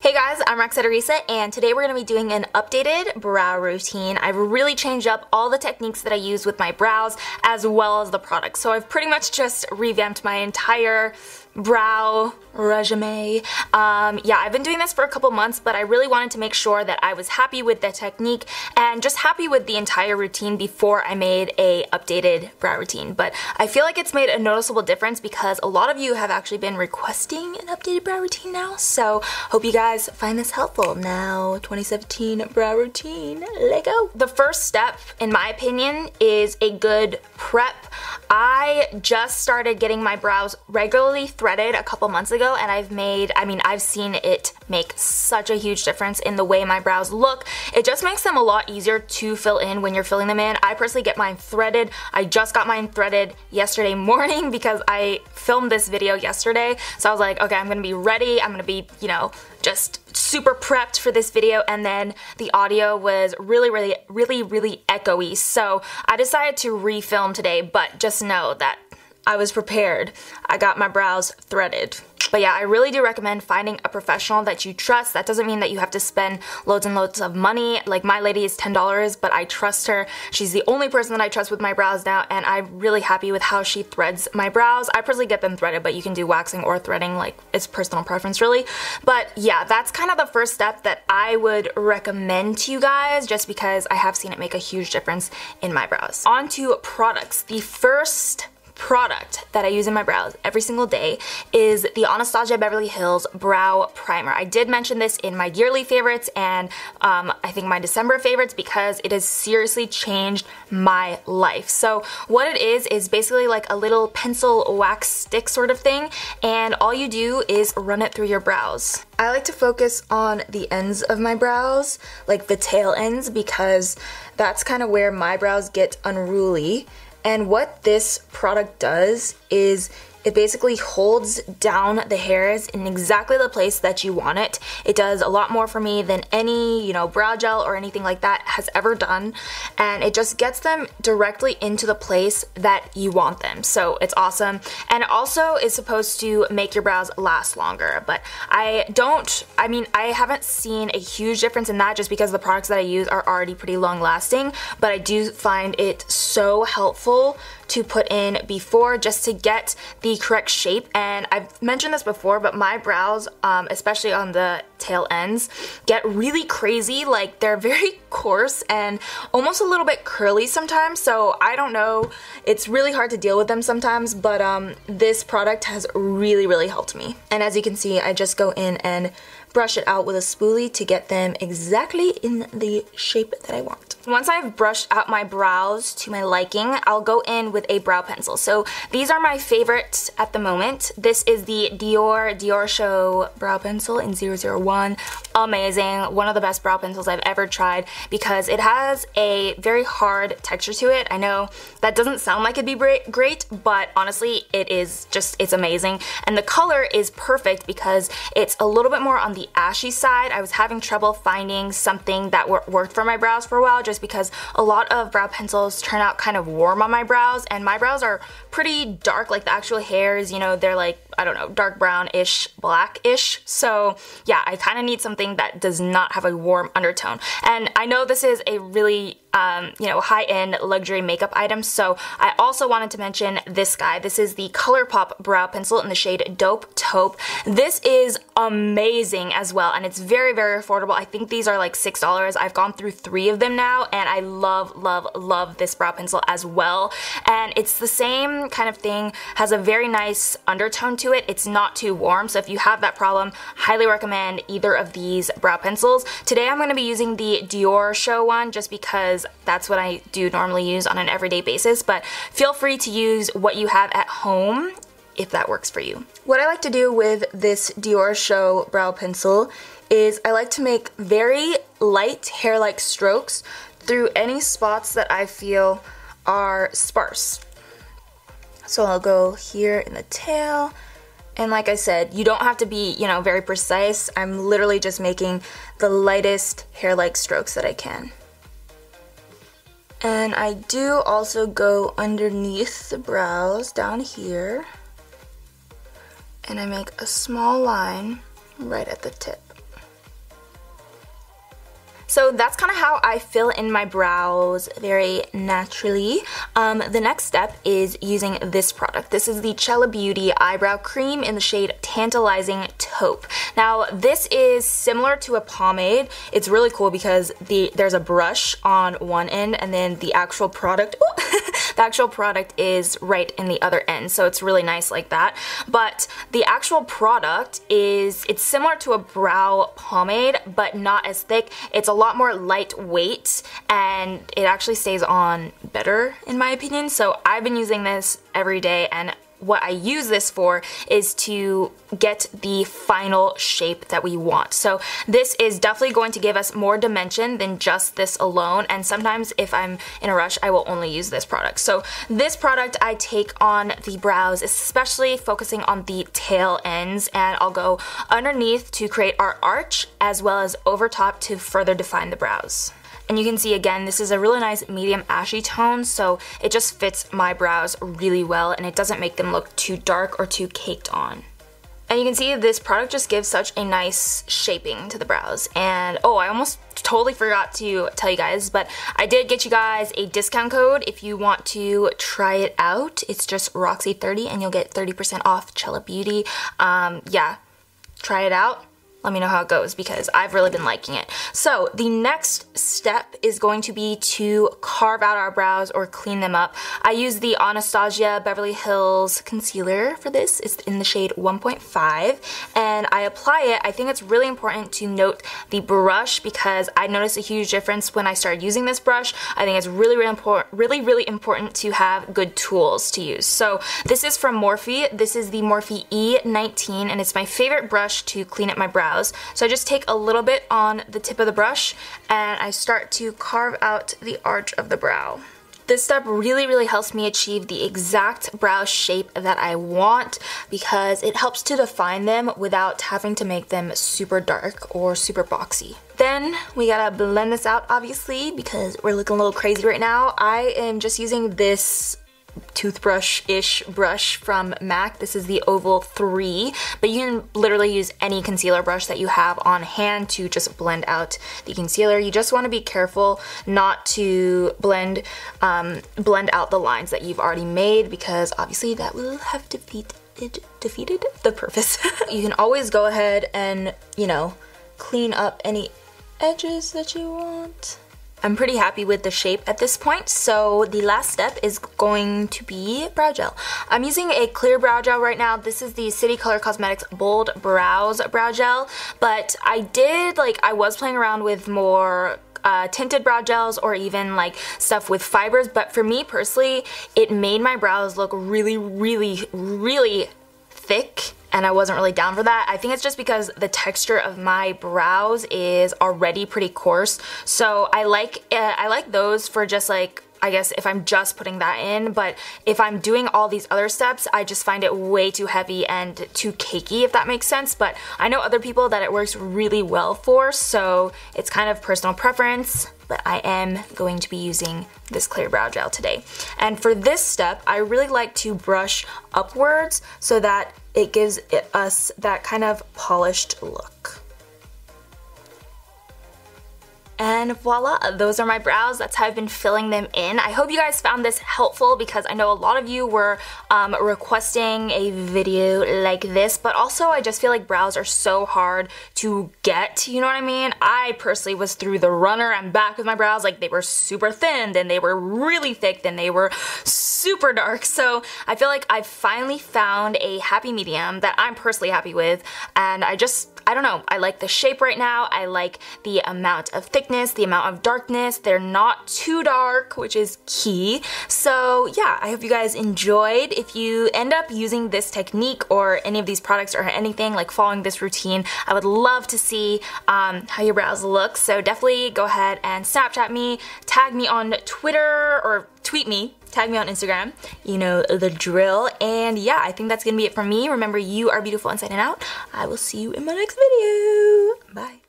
Hey guys, I'm Roxette Arisa, and today we're going to be doing an updated brow routine. I've really changed up all the techniques that I use with my brows as well as the products. So I've pretty much just revamped my entire brow regimen. Yeah, I've been doing this for a couple months, but I really wanted to make sure that I was happy with the technique and just happy with the entire routine before I made a updated brow routine. But I feel like it's made a noticeable difference because a lot of you have actually been requesting an updated brow routine now, so hope you guys find this helpful. Now, 2017 brow routine, let go. The first step, in my opinion, is a good prep. I just started getting my brows regularly threaded a couple months ago, and I've seen it make such a huge difference in the way my brows look. It just makes them a lot easier to fill in when you're filling them in. I personally get mine threaded. I just got mine threaded yesterday morning because I filmed this video yesterday, so I was like, okay, I'm gonna be ready. I'm gonna be, just super prepped for this video, and then the audio was really echoey, so I decided to refilm today, but just know that I was prepared. I got my brows threaded. But yeah, I really do recommend finding a professional that you trust. That doesn't mean that you have to spend loads and loads of money. Like, my lady is $10, but I trust her. She's the only person that I trust with my brows now, and I'm really happy with how she threads my brows. I personally get them threaded, but you can do waxing or threading, like, it's personal preference really. But yeah, that's kind of the first step that I would recommend to you guys, just because I have seen it make a huge difference in my brows. On to products. The first product that I use in my brows every single day is the Anastasia Beverly Hills Brow Primer. I did mention this in my yearly favorites and I think my December favorites because it has seriously changed my life. So what it is basically like a little pencil wax stick sort of thing, and all you do is run it through your brows. I like to focus on the ends of my brows, like the tail ends, because that's kind of where my brows get unruly. And what this product does is it basically holds down the hairs in exactly the place that you want it. It does a lot more for me than any, brow gel or anything like that has ever done. And it just gets them directly into the place that you want them. So it's awesome. And it also is supposed to make your brows last longer. But I haven't seen a huge difference in that just because the products that I use are already pretty long lasting. But I do find it so helpful to put in before, just to get the correct shape. And I've mentioned this before, but my brows, especially on the tail ends, get really crazy. Like, they're very coarse and almost a little bit curly sometimes, so I don't know, it's really hard to deal with them sometimes, but this product has really helped me. And as you can see, I just go in and brush it out with a spoolie to get them exactly in the shape that I want. Once I've brushed out my brows to my liking, I'll go in with a brow pencil. So these are my favorites at the moment. This is the Dior Show brow pencil in 001. Amazing. One of the best brow pencils I've ever tried because it has a very hard texture to it. I know that doesn't sound like it'd be great, but honestly, it's amazing. And the color is perfect because it's a little bit more on the ashy side. I was having trouble finding something that worked for my brows for a while, just because a lot of brow pencils turn out kind of warm on my brows, and my brows are pretty dark, like the actual hairs, they're like, I don't know, dark brown-ish, black-ish. So yeah, I kind of need something that does not have a warm undertone. And I know this is a really high-end luxury makeup item, so I also wanted to mention this guy. This is the ColourPop brow pencil in the shade Dope Taupe. This is amazing as well, and it's very affordable. I think these are like $6. I've gone through 3 of them now, and I love this brow pencil as well. And it's the same kind of thing, has a very nice undertone to it. It's not too warm, so if you have that problem, highly recommend either of these brow pencils. Today I'm going to be using the Dior Show one just because that's what I do normally use on an everyday basis, but feel free to use what you have at home if that works for you. What I like to do with this Dior Show brow pencil is I like to make very light hair-like strokes through any spots that I feel are sparse. So I'll go here in the tail, and like I said, you don't have to be, very precise. I'm literally just making the lightest hair-like strokes that I can. And I do also go underneath the brows down here, and I make a small line right at the tip. So that's kind of how I fill in my brows very naturally. The next step is using this product. This is the Cella Beauty Eyebrow Cream in the shade Tantalizing Taupe. Now this is similar to a pomade. It's really cool because there's a brush on one end and then the actual product, the actual product is right in the other end. So it's really nice like that. But the actual product it's similar to a brow pomade, but not as thick. It's a lot more lightweight and it actually stays on better in my opinion. So I've been using this every day, and what I use this for is to get the final shape that we want. So this is definitely going to give us more dimension than just this alone, and sometimes if I'm in a rush I will only use this product. So this product I take on the brows, especially focusing on the tail ends, and I'll go underneath to create our arch as well as over top to further define the brows. And you can see again, this is a really nice medium ashy tone, so it just fits my brows really well and it doesn't make them look too dark or too caked on. And you can see this product just gives such a nice shaping to the brows. And oh, I almost totally forgot to tell you guys, but I did get you guys a discount code if you want to try it out. It's just Roxy30 and you'll get 30% off Cella Beauty. Yeah, try it out. Let me know how it goes because I've really been liking it. So the next step is going to be to carve out our brows or clean them up. I use the Anastasia Beverly Hills concealer for this. It's in the shade 1.5 and I apply it. I think it's really important to note the brush because I noticed a huge difference when I started using this brush. I think it's really important to have good tools to use. So this is from Morphe. This is the Morphe E19 and it's my favorite brush to clean up my brows. So I just take a little bit on the tip of the brush and I start to carve out the arch of the brow. This step really helps me achieve the exact brow shape that I want because it helps to define them without having to make them super dark or super boxy. Then we gotta blend this out obviously because we're looking a little crazy right now. I am just using this toothbrush-ish brush from MAC. This is the Oval 3, but you can literally use any concealer brush that you have on hand to just blend out the concealer. You just want to be careful not to blend out the lines that you've already made because obviously that will have defeated the purpose. You can always go ahead and, you know, clean up any edges that you want. I'm pretty happy with the shape at this point, so the last step is going to be brow gel. I'm using a clear brow gel right now. This is the City Color Cosmetics Bold Brows Brow Gel, but I was playing around with more tinted brow gels or even like stuff with fibers, but for me personally, it made my brows look really thick. And I wasn't really down for that. I think it's just because the texture of my brows is already pretty coarse. So I like those for just like, I guess if I'm just putting that in, but if I'm doing all these other steps, I just find it way too heavy and too cakey, if that makes sense. But I know other people that it works really well for, so it's kind of personal preference. But I am going to be using this clear brow gel today. And for this step, I really like to brush upwards so that it gives us that kind of polished look. And voila, those are my brows. That's how I've been filling them in. I hope you guys found this helpful because I know a lot of you were requesting a video like this, but also I just feel like brows are so hard to get, you know what I mean? I personally was through the runner and back with my brows. Like they were super thin, then they were really thick, then they were super dark. So I feel like I finally found a happy medium that I'm personally happy with, and I don't know, I like the shape right now. I like the amount of thickness, the amount of darkness. They're not too dark, which is key. So yeah, I hope you guys enjoyed. If you end up using this technique or any of these products or anything, like following this routine, I would love to see how your brows look. So definitely go ahead and Snapchat me, tag me on Twitter, or tweet me, tag me on Instagram, you know the drill. And yeah, I think that's gonna be it from me. Remember, you are beautiful inside and out. I will see you in my next video. Bye.